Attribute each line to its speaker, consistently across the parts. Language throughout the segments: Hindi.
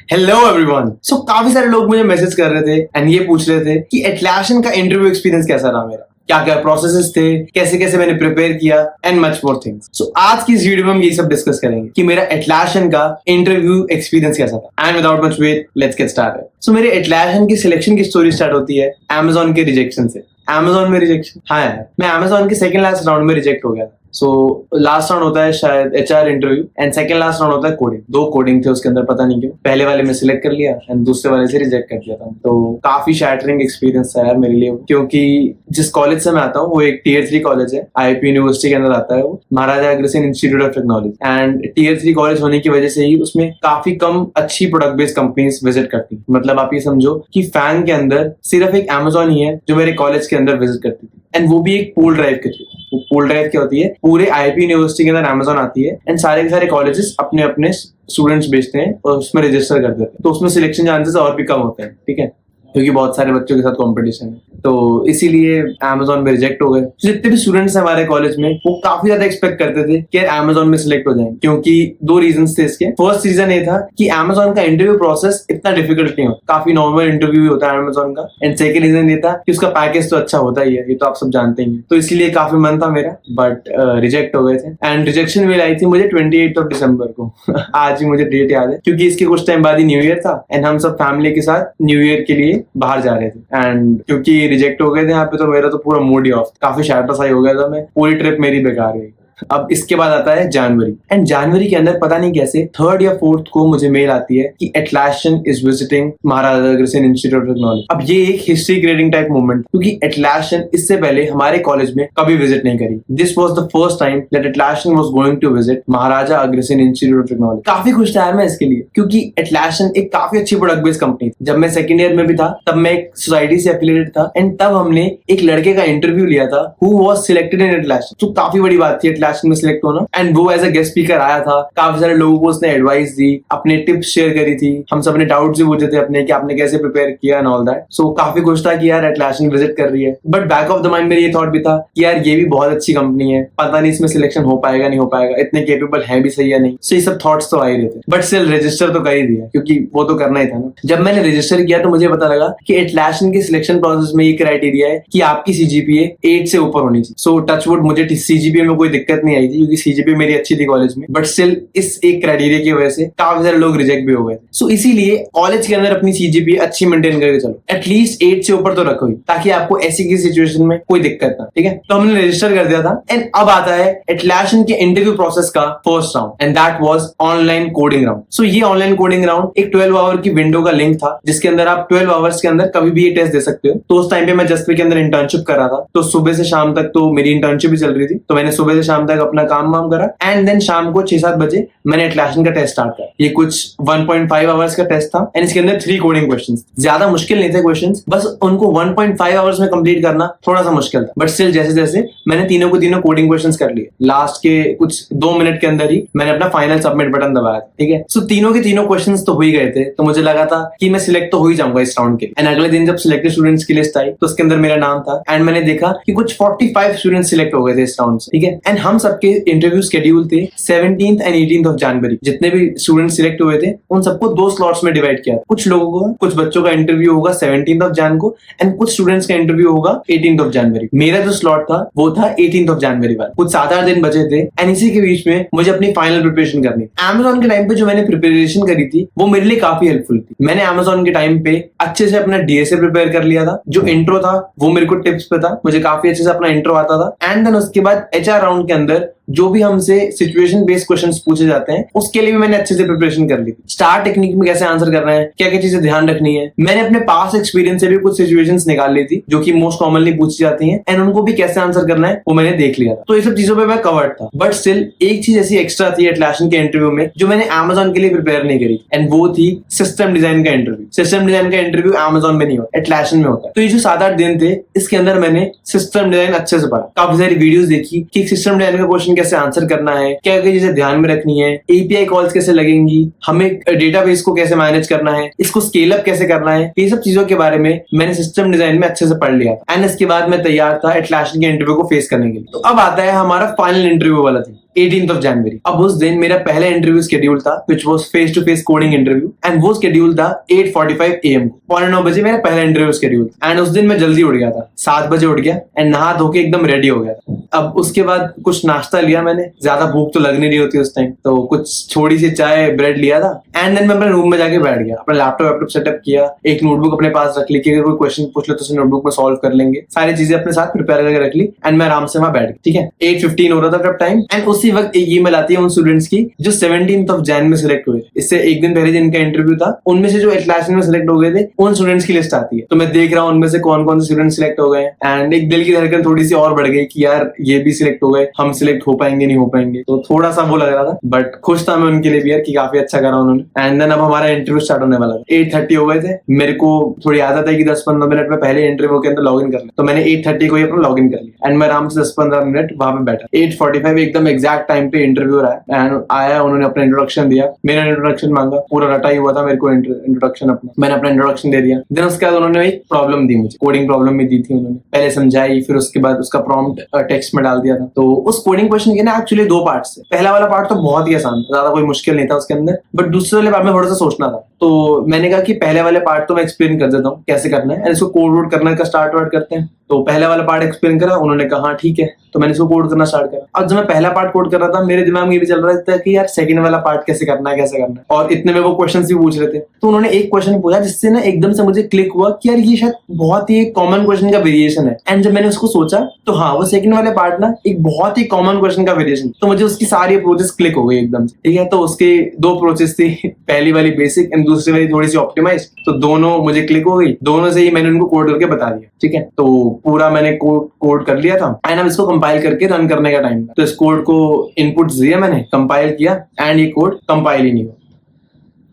Speaker 1: Hello everyone. सो काफी सारे लोग मुझे मैसेज कर रहे थे एंड ये पूछ रहे थे कि एटलासियन का इंटरव्यू एक्सपीरियंस कैसा रहा मेरा, क्या क्या प्रोसेसेस थे, कैसे कैसे मैंने प्रिपेयर किया एंड मच मोर थिंग्स। सो आज की इस वीडियो में हम ये सब डिस्कस करेंगे कि मेरा एटलासियन का इंटरव्यू एक्सपीरियंस कैसा था। And without much wait let's get started. So मेरे एटलासियन की सिलेक्शन की स्टोरी स्टार्ट होती है अमेजोन के रिजेक्शन से। अमेजोन में रिजेक्शन, हाँ यार, मैं अमेजोन के सेकंड लास्ट राउंड में रिजेक्ट हो गया था। सो लास्ट राउंड होता है शायद HR interview and second last round होता है कोडिंग। 2 कोडिंग थे उसके अंदर, पता नहीं क्यों पहले वाले में सिलेक्ट कर लिया एंड दूसरे वाले से रिजेक्ट कर दिया था। तो काफी शैटरिंग एक्सपीरियंस था यार मेरे लिए, क्योंकि जिस कॉलेज से मैं आता हूँ वो एक टीयर 3 कॉलेज है, आईआईपी यूनिवर्सिटी के अंदर आता है वो, Maharaja Agrasen institute of technology. And tier 3 college होने की वजह से ही उसमें काफी कम अच्छी प्रोडक्ट बेस्ड कंपनीज विजिट करती। मतलब आप ये समझो कि फैंग के अंदर सिर्फ एक अमेजोन ही है जो मेरे कॉलेज के अंदर विजिट करती थी, एंड वो भी एक पूल ड्राइव के थ्रू। वो पूल ड्राइव क्या होती है, पूरे आईआईपी यूनिवर्सिटी के अंदर अमेजोन आती है एंड सारे के सारे कॉलेजेस अपने अपने स्टूडेंट्स भेजते हैं और उसमें रजिस्टर कर देते हैं। तो उसमें सिलेक्शन चांसेस और भी कम होते हैं, ठीक है, क्योंकि बहुत सारे बच्चों के साथ कंपटीशन है। तो इसीलिए अमेजोन में रिजेक्ट हो गए। जितने भी स्टूडेंट्स हैं हमारे कॉलेज में वो काफी ज्यादा एक्सपेक्ट करते थे कि अमेजोन में सिलेक्ट हो जाएंगे, क्योंकि 2 रीजंस थे इसके। फर्स्ट रीजन ये था कि अमेजोन का इंटरव्यू प्रोसेस इतना डिफिकल्ट नहीं होता, काफी नॉर्मल इंटरव्यू ही होता है अमेजोन का। एंड सेकंड रीजन ये था कि उसका पैकेज तो अच्छा होता ही है, ये तो आप सब जानते ही हैं। तो इसलिए काफी मन था मेरा, बट रिजेक्ट हो गए थे। एंड रिजेक्शन मेल आई थी मुझे 28 दिसंबर को आज भी मुझे डेट याद है, क्योंकि इसके कुछ टाइम बाद ही न्यू ईयर था एंड हम सब फैमिली के साथ न्यू ईयर के लिए बाहर जा रहे थे। एंड क्योंकि रिजेक्ट हो गए थे यहाँ पे, तो मेरा तो पूरा मूड ही ऑफ, काफी शैटर सा ही हो गया था मैं, पूरी ट्रिप मेरी बेकार गई। अब इसके बाद आता है जनवरी, एंड जनवरी के अंदर पता नहीं कैसे 3rd या 4th को मुझे मेल आती है कि Atlassian is visiting Maharaja Agrasen institute of technology. अब ये एक हिस्ट्री क्रिएटिंग टाइप मूवमेंट, क्योंकि एटलासियन इससे पहले हमारे कॉलेज में कभी विजिट नहीं करी। This was the first time that Atlassian was going to visit Maharaja Agrasen institute of technology. काफी खुश था मैं इसके लिए, क्योंकि एटलासियन एक काफी अच्छी प्रोडक्ट बेस्ड कंपनी थी। जब मैं सेकंड ईयर में भी था तब मैं एक सोसाइटी से एफिलिएटेड था एंड तब हमने एक लड़के का इंटरव्यू लिया था who was selected in Atlassian. तो काफी बड़ी बात थी एटलासियन में सिलेक्ट होना। एंड वो एज अ गेस्ट स्पीकर आया था, काफी सारे लोगों को उसने एडवाइस दी, अपने टिप्स शेयर करी थी, हम सब ने डाउट्स भी पूछे थे अपने कि आपने कैसे प्रिपेयर किया एंड ऑल दैट। सो काफी खुश था कि यार एटलासियन विजिट कर रही है। But back of the mind मेरे ये थॉट भी था कि यार ये भी बहुत अच्छी कंपनी है, पता नहीं इसमें सिलेक्शन हो पाएगा नहीं हो पाएगा, इतने केपेबल है भी सही या नहीं। सो ये सब थॉट्स तो आ ही रहे थे, बट स्टिल रजिस्टर तो कर ही दिया, क्योंकि वो तो करना ही था ना। जब मैंने रजिस्टर किया तो मुझे पता लगा कि एटलासियन के सिलेक्शन प्रोसेस में ये क्राइटेरिया है कि आपकी सीजीपीए 8 से ऊपर होनी चाहिए। सो टचवुड मुझे सीजीपीए में कोई दिक्कत नहीं आई थी, क्योंकि सीजीपीए मेरी अच्छी थी कॉलेज में, बट स्टिल इस एक क्राइटेरिया की वजह से काफी सारे लोग रिजेक्ट भी हो गए। सो इसीलिए कॉलेज के अंदर अपनी सीजीपीए अच्छी मेंटेन करके चलो, एटलीस्ट 8 से ऊपर तो रखो ही, ताकि आपको ऐसी की सिचुएशन में कोई दिक्कत ना, ठीक है। तो हमने रजिस्टर कर दिया था एंड अब आता है एटलासियन के इंटरव्यू प्रोसेस का first round, and that was online coding round. So ये ऑनलाइन कोडिंग राउंड एक 12 आवर की विंडो का लिंक था, जिसके अंदर आप 12 आवर्स के अंदर कभी भी ये टेस्ट दे सकते हो। तो उस टाइम पे मैं जस्ट के अंदर इंटर्नशिप कर रहा था, तो सुबह से शाम तक तो मेरी इंटर्नशिप भी चल रही थी, तो मैंने सुबह से शाम तक अपना काम वाम करा एंड देन शाम को 6-7 बजे मैंने एटलासियन का टेस्ट स्टार्ट किया। ये कुछ 1.5 आवर्स का टेस्ट था एंड इसके अंदर 3 कोडिंग क्वेश्चंस। ज्यादा मुश्किल नहीं थे क्वेश्चंस, बस उनको 1.5 आवर्स में कंप्लीट करना थोड़ा सा मुश्किल था, बट स्टिल जैसे जैसे मैंने तीनों को तीनों कोडिंग क्वेश्चंस कर लिए। लास्ट के कुछ 2 मिनट के अंदर ही मैंने अपना फाइनल सबमिट बटन दबाया, ठीक है। सो तीनों के तीनों क्वेश्चंस तो हो ही गए थे, तो मुझे लगा था कि मैं सिलेक्ट तो हो ही जाऊंगा इस राउंड के। एंड अगले दिन जब सिलेक्टेड स्टूडेंट्स की लिस्ट आई तो उसके अंदर मेरा नाम था एंड मैंने देखा कि कुछ 45 स्टूडेंट्स सिलेक्ट हो गए थे इस राउंड से, ठीक है। एंड हम सबके इंटरव्यू शेड्यूल थे 17th and 18th of January. जितने भी स्टूडेंट सिलेक्ट हुए थे उन सबको 2 स्लॉट्स में डिवाइड किया। कुछ लोगों को, कुछ बच्चों का इंटरव्यू होगा 17th ऑफ जन को एंड कुछ स्टूडेंट्स का इंटरव्यू होगा 18th ऑफ जनवरी। मेरा जो स्लॉट था वो था 18th ऑफ जनवरी वाला। कुछ 7-8 दिन बचे थे एंड इसी के बीच में मुझे अपनी फाइनल प्रिपरेशन करनी। अमेजोन के टाइम पे जो मैंने प्रिपरेशन करी थी वो मेरे लिए काफी हेल्पफुल थी। मैंने अमेजोन के टाइम पे अच्छे से अपना डीएसए प्रिपेयर कर लिया था। जो इंट्रो था वो मेरे को टिप्स पे था, मुझे काफी अच्छे से अपना इंट्रो आता था। एंड देन उसके बाद एचआर राउंड के अंदर जो भी हमसे सिचुएशन बेस्ड क्वेश्चंस पूछे जाते हैं उसके लिए भी मैंने अच्छे से प्रिपरेशन कर ली थी। स्टार टेक्निक में कैसे आंसर करना है, क्या क्या चीजें ध्यान रखनी है, मैंने अपने पास एक्सपीरियंस से भी कुछ सिचुएशंस निकाल ली थी जो कि मोस्ट कॉमनली पूछी जाती हैं एंड उनको भी कैसे आंसर करना है वो मैंने देख लिया था। तो ये सब चीजों पे मैं कवर्ड था, बट स्टिल एक चीज ऐसी एक्स्ट्रा थी एटलासियन के इंटरव्यू में जो मैंने अमेजोन के लिए प्रिपेयर नहीं करी, एंड वो थी सिस्टम डिजाइन का इंटरव्यू। सिस्टम डिजाइन का इंटरव्यू अमेजोन में नहीं होता, एटलासियन में होता है। तो ये जो 7-8 दिन थे इसके अंदर मैंने सिस्टम डिजाइन अच्छे से पढ़ा, काफी सारी वीडियोस देखी कि सिस्टम डिजाइन का क्वेश्चन कैसे आंसर करना है, क्या क्या चीजें ध्यान में रखनी है, एपीआई कॉल्स कैसे लगेंगी, हमें डेटाबेस को कैसे मैनेज करना है, इसको स्केल अप कैसे करना है, ये सब चीजों के बारे में मैंने सिस्टम डिजाइन में अच्छे से पढ़ लिया एंड इसके बाद मैं तैयार था एटलासियन के इंटरव्यू को फेस करने के लिए। तो अब आता है हमारा फाइनल इंटरव्यू वाला दिन। 18th of January. अब उस दिन मेरा पहला इंटरव्यू शेड्यूल था which was face to face coding interview, and वो शेड्यूल था 8:45 AM को। 9:15 बजे मेरा पहला इंटरव्यू शेड्यूल, एंड उस दिन मैं जल्दी उठ गया था, 7 बजे उठ गया एंड नहा धो के एकदम रेडी हो गया था। अब उसके बाद कुछ नाश्ता लिया मैंने, ज्यादा भूख तो लग नहीं रही होती उस टाइम, तो कुछ थोड़ी सी चाय ब्रेड लिया था, एंड देन मैं अपने रूम में जाके बैठ गया, अपना लैपटॉप सेटअप किया, एक नोटबुक अपने पास रख ली कि अगर कोई क्वेश्चन पूछ ले तो उसे नोटबुक में सॉल्व कर लेंगे, सारी चीजें अपने साथ प्रिपेयर करके रख ली, एंड मैं आराम से वहां बैठ गया। ठीक है, 8:15 हो रहा था तब टाइम, एंड उसी वक्त एक ईमेल आती है उन स्टूडेंट्स की जो 17th ऑफ जैन में सिलेक्ट हुए। इससे एक दिन पहले जिनका इंटरव्यू था उनमें से जो एटलासियन में सिलेक्ट हो गए थे उन स्टूडेंट्स की लिस्ट आती है। तो मैं देख रहा हूँ उनमें से कौन कौन से स्टूडेंट सिलेक्ट हो गए, एंड एक दिल की धड़कन थोड़ी सी और बढ़ गई कि यार ये भी सिलेक्ट हो गए, हम सिलेक्ट हो पाएंगे नहीं हो पाएंगे, तो थोड़ा सा वो लग रहा था, बट खुश था मैं उनके लिए भी यार कि काफी अच्छा करा उन्होंने। एंड देन अब हमारा इंटरव्यू स्टार्ट होने वाला था। 8:30 हो गए थे, मेरे को थोड़ी आदत है कि 10-15 मिनट में पहले इंटरव्यू के अंदर लॉग इन कर लिया, तो मैंने 8:30 को ही अपना लॉग इन कर लिया, एंड मैं आराम से 10-15 मिनट वहां पे बैठा। 8:45 एकदम एग्जैक्ट टाइम पे इंटरव्यू आया, एंड आया, उन्होंने अपना इंट्रोडक्शन दिया, मेरा इंट्रोडक्शन मांगा, पूरा रटा ही हुआ था मेरे को इंट्रोडक्शन अपना, मैंने अपना इंट्रोडक्शन दे दिया। देन उसके बाद उन्होंने एक प्रॉब्लम दी मुझे, कोडिंग प्रॉब्लम भी दी थी उन्होंने, पहले समझाई, फिर उसके बाद उसका प्रॉम्प्ट टेक्स्ट में डाल दिया था। तो उस कोडिंग क्वेश्चन के ना एक्चुअली 2 पार्ट्स थे। पहला वाला पार्ट तो बहुत ही आसान था, ज्यादा कोई मुश्किल नहीं था उसके अंदर, बट दूसरे वाले पार्ट में थोड़ा सा सोचना था। तो मैंने कहा कि पहले वाले पार्ट तो मैं एक्सप्लेन कर देता हूँ कैसे करना है, इसको कोड वोड करने का स्टार्ट वार्ट करते हैं। तो पहला वाला पार्ट एक्सप्लेन करा, उन्होंने कहा हाँ ठीक है, तो मैंने इसको कोड करना स्टार्ट करा। अब जब मैं पहला पार्ट कोड कर रहा था, मेरे दिमाग में ये भी चल रहा था कि यार सेकंड वाला पार्ट कैसे करना है, और इतने में वो क्वेश्चन भी पूछ रहे थे। तो उन्होंने एक क्वेश्चन पूछा जिससे ना एकदम से मुझे क्लिक हुआ कि यार ये शायद बहुत ही कॉमन क्वेश्चन का वेरिएशन है, एंड जब मैंने उसको सोचा तो हाँ, वो सेकंड वाले पार्ट ना एक बहुत ही कॉमन क्वेश्चन का वेरिएशन, तो मुझे उसकी सारी अप्रोचेस क्लिक हो गई एकदम से। ठीक है, तो उसके 2 अप्रोचेस थी, पहली वाली बेसिक एंड दूसरी वाली थोड़ी सी ऑप्टिमाइज, तो दोनों मुझे क्लिक हो गई, दोनों से ही मैंने उनको कोड करके बता दिया। ठीक है, तो पूरा मैंने कोड कर लिया था, एंड अब इसको कंपाइल करके रन करने का टाइम था। तो इस कोड को इनपुट्स दिए मैंने, कंपाइल किया, एंड ये कोड कंपाइल ही नहीं हुआ।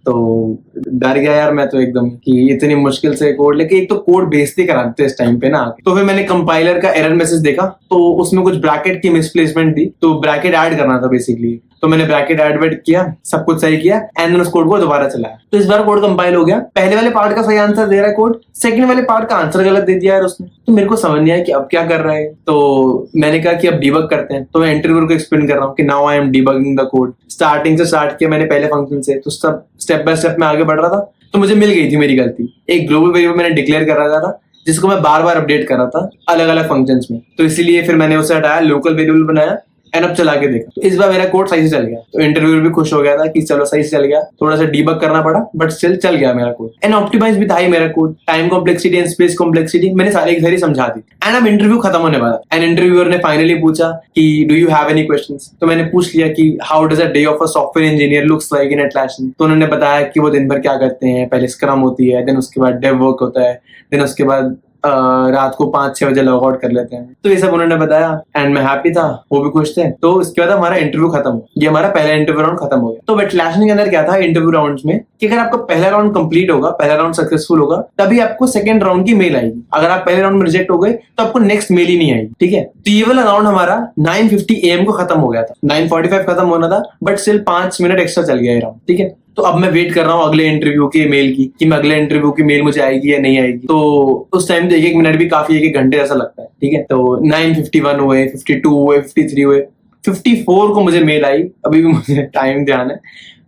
Speaker 1: तो डर गया यार मैं तो एकदम कि इतनी मुश्किल से कोड लेके, एक तो कोड बेइज्जती कराते थे इस टाइम पे ना। तो फिर मैंने कंपाइलर का एरर मैसेज देखा, तो उसमें कुछ ब्रैकेट की मिसप्लेसमेंट थी, तो ब्रैकेट ऐड करना था बेसिकली, तो मैंने ब्रैकेट ऐड किया, सब कुछ सही किया, एंड देन उस कोड को दोबारा चलाया। तो इस बार कोड कंपाइल हो गया, पहले वाले पार्ट का सही आंसर दे रहा है कोड, सेकंड वाले पार्ट का आंसर गलत दे दिया यार उसने। तो मेरे को समझ नहीं आया कि अब क्या कर रहा है, तो मैंने कहा कि अब डीबग करते हैं। तो मैं इंटरव्यूअर को एक्सप्लेन कर रहा हूँ कि now I am debugging the code, starting से स्टार्ट किया मैंने पहले फंक्शन से, तो सब स्टेप बाय स्टेप में आगे बढ़ रहा था। तो मुझे मिल गई थी मेरी गलती, एक ग्लोबल वेरिएबल मैंने डिक्लेयर कर रखा था जिसको मैं बार बार अपडेट कर रहा था अलग अलग फंक्शंस में, तो इसीलिए फिर मैंने उसे हटाया, लोकल वेरिएबल बनाया, एंड अब चला के देखा, तो इस बार मेरा कोड सही से चल गया। तो इंटरव्यूअर भी खुश हो गया था कि चलो सही से चल गया, थोड़ा सा डीबग करना पड़ा बट स्टिल चल गया मेरा कोड, एंड ऑप्टिमाइज भी था ही मेरा code. Time complexity and space complexity मैंने सारी एक सारी समझा दी, एंड अब इंटरव्यू खत्म होने वाला, एंड इंटरव्यूअर ने फाइनली पूछा कि do you have any questions. तो मैंने पूछ लिया कि how does a day of a software engineer looks like in Atlassian. तो उन्होंने बताया कि वो दिन भर क्या करते हैं, पहले स्क्रम होती है, देन उसके बाद डेव वर्क होता है, देन उसके बाद रात को 5-6 बजे लॉग आउट कर लेते हैं। तो ये सब उन्होंने बताया, एंड मैं हैप्पी था, वो भी खुश थे। तो इसके बाद हमारा इंटरव्यू खत्म हुआ, ये हमारा पहला इंटरव्यू राउंड खत्म हो गया। तो एटलासियन के अंदर क्या था इंटरव्यू राउंड्स में कि अगर आपका पहला राउंड कंप्लीट होगा, पहला राउंड सक्सेसफुल होगा, तभी आपको सेकंड राउंड की मेल आएगी। अगर आप पहले राउंड में रिजेक्ट हो गए तो आपको नेक्स्ट मेल ही नहीं आएगी। ठीक है, तो ये वाला राउंड हमारा 9:50 AM को खत्म हो गया था, 9:45 खत्म होना था, बट स्टिल 5 मिनट एक्स्ट्रा चल गया ये राउंड। ठीक है, तो अब मैं वेट कर रहा हूँ अगले इंटरव्यू की मेल की, कि मैं अगले इंटरव्यू की मेल मुझे आएगी या नहीं आएगी। तो उस टाइम तो 1-1 मिनट भी काफी, 1-1 घंटे ऐसा लगता है। ठीक है, तो 9:51 हुए, 52 हुए, 53 हुए, 54 को मुझे मेल आई, अभी भी मुझे टाइम ध्यान है,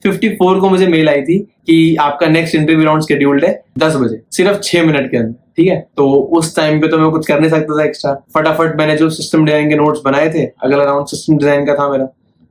Speaker 1: 54 को मुझे मेल आई थी कि आपका नेक्स्ट इंटरव्यू राउंड शेड्यूल्ड है 10 बजे, सिर्फ 6 मिनट के अंदर। ठीक है, तो उस टाइम पे तो मैं कुछ कर नहीं सकता था एक्स्ट्रा, फटाफट मैंने जो सिस्टम डिजाइन के नोट्स बनाए थे, अगला राउंड सिस्टम डिजाइन का था मेरा,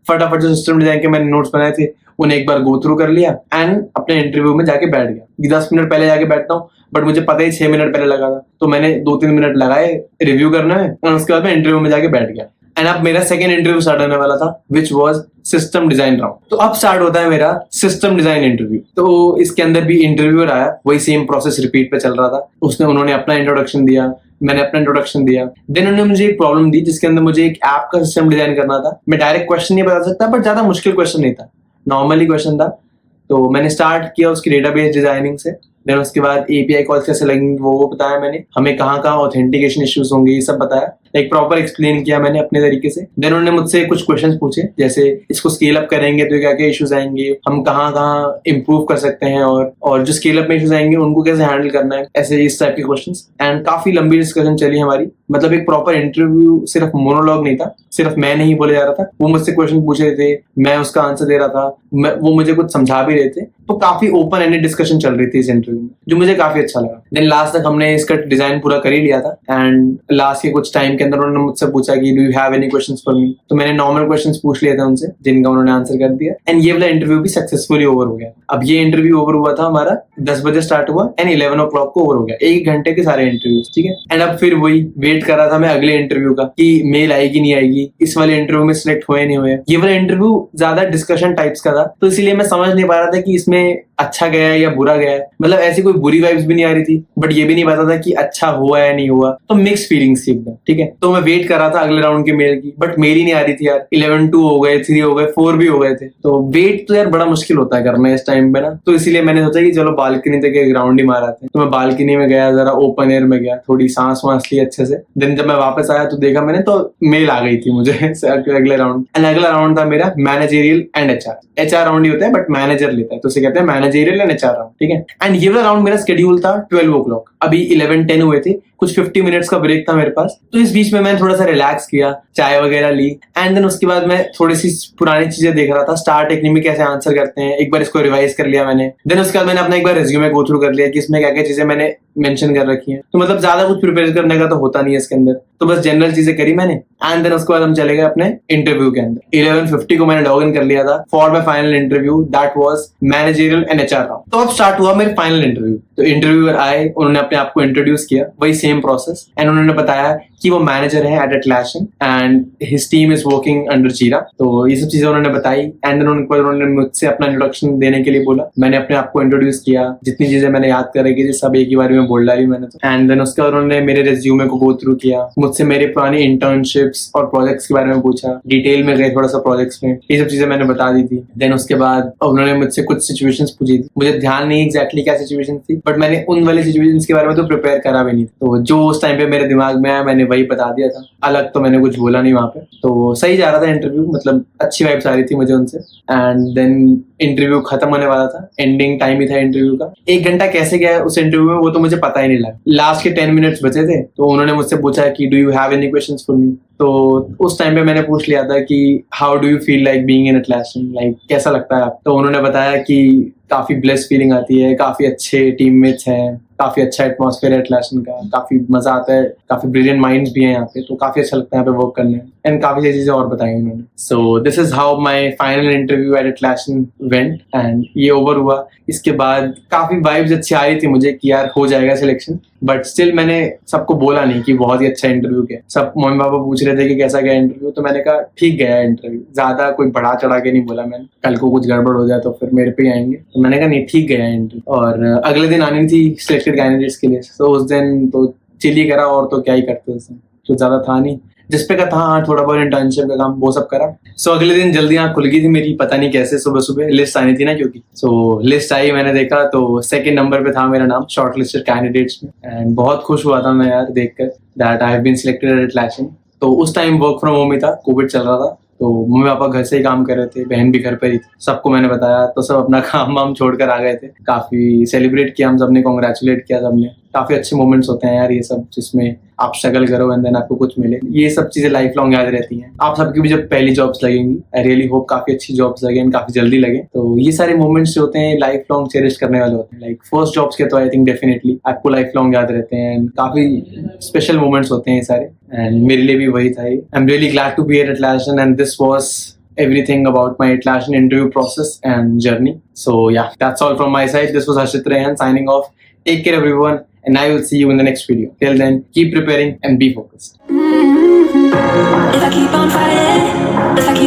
Speaker 1: फटाफट जो सिस्टम डिजाइन के मैंने नोट्स बनाए थे उन्हें एक बार गो थ्रू कर लिया, एंड अपने इंटरव्यू में जाके बैठ गया। 10 मिनट पहले जाके बैठता हूँ, बट मुझे पता ही 6 मिनट पहले लगा था, तो मैंने 2-3 मिनट लगाए रिव्यू करने में, और उसके बाद मैं इंटरव्यू में जाके बैठ गया। एंड अब मेरा सेकंड इंटरव्यू स्टार्ट होने वाला था, which was system design round. तो अब स्टार्ट होता है मेरा सिस्टम डिजाइन इंटरव्यू। तो इसके अंदर भी इंटरव्यूअर आया, वही सेम प्रोसेस रिपीट पे चल रहा था, उन्होंने अपना इंट्रोडक्शन दिया, मैंने अपना इंट्रोडक्शन दिया, देन उन्होंने मुझे एक प्रॉब्लम दी जिसके अंदर मुझे एक ऐप का सिस्टम डिजाइन करना था। मैं डायरेक्ट क्वेश्चन नहीं बता सकता, बट ज्यादा मुश्किल क्वेश्चन नहीं था, नॉर्मली क्वेश्चन था। तो मैंने स्टार्ट किया उसकी डेटाबेस डिजाइनिंग से, देन उसके बाद एपीआई कॉल्स कैसे लगेंगे वो बताया मैंने, हमें कहाँ कहाँ ऑथेंटिकेशन इश्यूज होंगे ये सब बताया, एक प्रॉपर एक्सप्लेन किया मैंने अपने तरीके से। देन उन्होंने मुझसे कुछ क्वेश्चंस पूछे, जैसे इसको स्केल अप करेंगे तो क्या क्या इश्यूज आएंगे, हम कहाँ कहाँ इम्प्रूव कर सकते हैं, और जो स्केल अप में इश्यूज आएंगे उनको कैसे हैंडल करना है, ऐसे इस टाइप के क्वेश्चंस। एंड काफी लंबी डिस्कशन चली हमारी, मतलब एक प्रॉपर इंटरव्यू, सिर्फ मोनोलॉग नहीं था, सिर्फ मैं नहीं बोले जा रहा था, वो मुझसे क्वेश्चन पूछ रहे थे, मैं उसका आंसर दे रहा था, वो मुझे कुछ समझा भी रहे थे, तो काफी ओपन एंडेड डिस्कशन चल रही थी इस इंटरव्यू में, जो मुझे काफी अच्छा लगा। देन लास्ट तक हमने इसका डिजाइन पूरा कर ही लिया था, एंड लास्ट के कुछ टाइम के अंदर उन्होंने मुझसे पूछा कि do you have any questions for me, तो मैंने नॉर्मल क्वेश्चंस पूछ लिए थे उनसे, जिनका उन्होंने आंसर कर दिया, एंड ये वाला इंटरव्यू भी सक्सेसफुली ओवर हो गया। अब ये इंटरव्यू ओवर हुआ था हमारा 10 बजे स्टार्ट हुआ एंड 11 o'clock को ओवर हो गया, 1 घंटे के सारे इंटरव्यूज, ठीक है। एंड अब फिर वही वेट कर रहा था मैं अगले इंटरव्यू का कि मेल आएगी नहीं आएगी, इस वाले इंटरव्यू में सिलेक्ट हुए नहीं हुए। ये वाला इंटरव्यू ज्यादा डिस्कशन टाइप्स का था, तो इसीलिए मैं समझ नहीं पा रहा था कि इसमें अच्छा गया है या बुरा गया है, मतलब ऐसी कोई बुरी वाइब्स भी नहीं आ रही थी, बट ये भी नहीं पता था कि अच्छा हुआ या नहीं हुआ, तो मिक्स फीलिंग्स थी एकदम, ठीक है। तो मैं वेट कर रहा था अगले राउंड के मेल की, बट मेल ही नहीं आ रही थी यार। 11-2 हो गए, 3 हो गए, 4 भी हो गए थे, तो वेट तो यार बड़ा मुश्किल होता है करना इस टाइम पे ना, तो इसीलिए मैंने सोचा कि चलो बालकनी तक एक राउंड ही मारा थे। तो मैं बालकनी में गया, जरा ओपन एयर में गया, थोड़ी सांस वांस ली अच्छे से। देन जब मैं वापस आया तो देखा मैंने, तो मेल आ गई थी मुझे अगले राउंड, एंड अगला राउंड था मेरा मैनेजरियल एंड एचआर राउंड ही होता है, बट मैनेजर लेता है, तो उसे कहते हैं मैनेजरियल एंड एचआर राउंड, ठीक है। एंड ये वाला राउंड मेरा शेड्यूल था 12 o'clock, अभी 11-10 हुए थे, कुछ 50 मिनट्स का ब्रेक था मेरे पास, तो इस बीच में मैंने थोड़ा सा रिलैक्स किया, चाय वगैरह ली, एंड देन उसके बाद मैं थोड़ी सी पुरानी चीजें देख रहा था, स्टार टेक्निक में कैसे आंसर करते हैं, एक बार इसको रिवाइज कर लिया मैंने। देन उसके बाद मैंने अपना एक बार रिज्यूमे गो थ्रू कर लिया कि इसमें क्या क्या चीजें मैंने मेंशन कर रखी हैं, तो मतलब ज्यादा कुछ प्रिपेयर करने का तो होता नहीं है इसके अंदर, तो बस जनरल चीजें करी मैंने। एंड देन उसके बाद हम चले गए अपने इंटरव्यू के अंदर। 11:50 को मैंने लॉग इन कर लिया था for my final interview, that was managerial and HR round. तो अब स्टार्ट हुआ मेरे फाइनल इंटरव्यू। तो इंटरव्यूअर आए, उन्होंने अपने आप को इंट्रोड्यूस किया, वही सेम प्रोसेस, एंड उन्होंने बताया कि वो मैनेजर है at Atlassian and his team is working under Jira. तो ये सब चीजें उन्होंने बताई, एंड देन उन्होंने मुझसे अपना इंट्रोडक्शन देने के लिए बोला। मैंने अपने आप को इंट्रोड्यूस किया, जितनी चीजें मैंने याद कर रखी थी सब एक ही बार में बोल डाली मैंने तो। एंड देन उसके बाद उन्होंने मेरे रिज्यूमे को गो थ्रू किया, मुझसे मेरे पुरानी इंटर्नशिप्स और प्रोजेक्ट्स के बारे में पूछा, डिटेल में गए थोड़ा सा प्रोजेक्ट्स में, ये सब चीजें मैंने बता दी थी। देन उसके बाद उन्होंने मुझसे कुछ सिचुएशंस पूछी थी, मुझे ध्यान नहीं एग्जैक्टली क्या सिचुएशन थी, बट मैंने उन वाले सिचुएशंस के बारे में तो प्रिपेयर करा भी नहीं, तो जो उस टाइम पे मेरे दिमाग में आया मैंने वही बता दिया था, अलग तो मैंने कुछ बोला नहीं वहां पे। तो सही जा रहा था इंटरव्यू, मतलब अच्छी वाइब्स आ रही थी मुझे उनसे। एंड देन इंटरव्यू खत्म होने वाला था, एंडिंग टाइम ही था इंटरव्यू का। 1 घंटा कैसे गया उस इंटरव्यू में वो तो मुझे पता ही नहीं लगा। लास्ट के 10 मिनट्स बचे थे, तो उन्होंने मुझसे पूछा कि do you have any questions for me. तो उस टाइम पे मैंने पूछ लिया था कि how do you feel like being in Atlassian, like कैसा लगता है आप। तो उन्होंने बताया कि काफी ब्लेस फीलिंग आती है, काफी अच्छे टीममेट्स हैं, काफी अच्छा एटमॉस्फेयर है एटलैसियन का, काफी मजा आता है, काफी ब्रिलियंट माइंड्स भी हैं यहाँ पे, तो काफी अच्छा लगता है यहाँ पे वर्क करने, एंड काफी सारी चीजें और बताई उन्होंने। So this is how my final interview at Atlassian went, and ये ओवर हुआ। इसके बाद काफी वाइब्स अच्छी आ रही थी मुझे कि यार हो जाएगा सिलेक्शन, बट स्टिल मैंने सबको बोला नहीं कि बहुत ही अच्छा इंटरव्यू गया। सब मम्मी पापा पूछ रहे थे कि कैसा गया इंटरव्यू, तो मैंने कहा ठीक गया इंटरव्यू, ज्यादा कोई बढ़ा चढ़ा के नहीं बोला मैंने, कल को कुछ गड़बड़ हो जाए तो फिर मेरे पे ही आएंगे, तो मैंने कहा नहीं ठीक गया इंटरव्यू। और अगले दिन आनी थी सिलेक्टेड कैंडिडेट्स के लिए, तो उस दिन तो चिल ही करा, और तो क्या ही करते उसमें, तो ज्यादा था नहीं, जिसपे का था हाँ थोड़ा बहुत इंटर्नशिप का काम वो सब करा। सो अगले दिन जल्दी आँख खुल गई थी मेरी, पता नहीं कैसे, सुबह सुबह लिस्ट आनी थी ना, क्योंकि सो लिस्ट आई, मैंने देखा तो 2nd नंबर पे था मेरा नाम शॉर्ट लिस्टेड कैंडिडेट्स में, एंड बहुत खुश हुआ था मैं यार देखकर that I have been selected at Atlassian. तो उस टाइम वर्क फ्रॉम होम ही था, कोविड चल रहा था, तो मम्मी पापा घर से ही काम कर रहे थे, बहन भी घर पर ही थी, सबको मैंने बताया, तो सब अपना काम वाम छोड़कर आ गए थे। काफी सेलिब्रेट किया हम सबने, कॉन्ग्रेचुलेट किया सबने। काफी अच्छे मोमेंट्स होते हैं यार ये सब, जिसमें आप स्ट्रगल करो एंड देन आपको कुछ मिले, ये सब चीजें लाइफ लॉन्ग याद रहती हैं। आप सबकी भी जब पहली जॉब्स लगेंगी, आई रियली होप काफी अच्छी जॉब्स लगे, काफी जल्दी लगे, तो ये सारे मोमेंट्स जो होते हैं लाइफ लॉन्ग चेरिश करने वाले होते हैं। लाइक फर्स्ट जॉब्स के तो आई थिंक डेफिनेटली आपको लाइफ लॉन्ग याद रहते हैं, एंड काफी स्पेशल मोमेंट्स होते हैं ये सारे, एंड मेरे लिए भी वही था। I am really glad to be at Atlassian, and this was everything about my Atlassian interview process and journey. So yeah, that's all from my side. This was Harshit Rehan signing off. Take care everyone, and I will see you in the next video. Till then, keep preparing and be focused.
Speaker 2: If I keep on fighting, if I keep